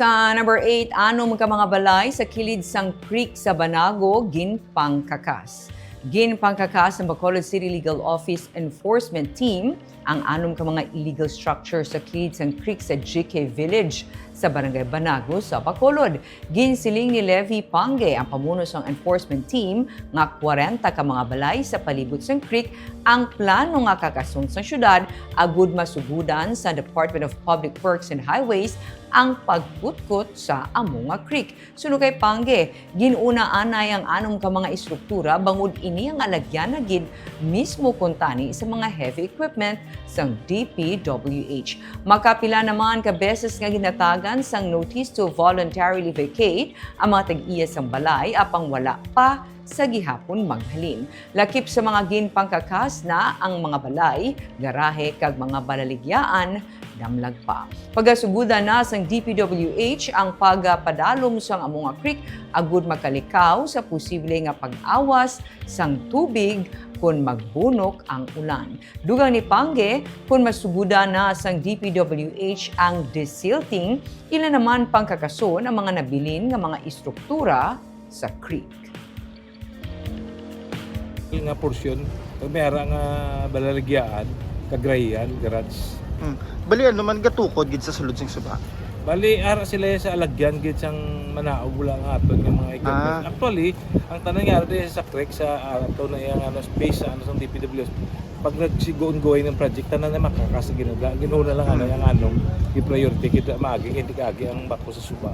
Sa number 8, anong ka mga balay sa kilid sang creek sa Banago, ginpangkakas. Ginpangkakas ng Bacolod City Legal Office Enforcement Team ang anong ka mga illegal structure sa kilid sang creek sa GK Village sa Barangay Banago sa Bacolod. Ginsiling ni Levi Pange ang pamuno sang enforcement team nga 40 ka mga balay sa palibot sang creek ang plano nga kakasong sa syudad agud masugudan sa Department of Public Works and Highways ang pagkutkot sa amo nga creek. Suno kay Pange, ginuna-anay ang anom ka mga istruktura bangod ini ang alagyan na gid mismo kuntani sa mga heavy equipment sang DPWH. Makapila naman ka beses nga ginatagan sang notice to voluntarily vacate ang mga tag-iya sang balay apang wala pa sa gihapon maghalin. Lakip sa mga ginpangkakas na ang mga balay, garahe kag mga balaligyaan damlag pa. Pagasugudan na sang DPWH ang pagpadalom sang among creek agud makalikaw sa posible nga pag-awas sang tubig kung magbunok ang ulan. Dugang ni Pange, kung masugudan na sang DPWH ang desilting, ilan naman pangkakason ang mga nabilin nga mga istruktura sa creek. Nga porsyon, pag may ara nga balaligyaan, kagrayan, garage. Bali ano man gatukod gid sa sulod sing suba. Bali, ara sila sa alagyan, gid sang manaog wala nga aton ng mga equipment. Actually, ang tanong nga rin sa creek, sa ato na yung space sa sa DPWS, pag nagsigoon-goy ng project, tanan na makakasa ginuna lang yung anong, i-priority kita maagi, hindi kaagi ang bako sa suba.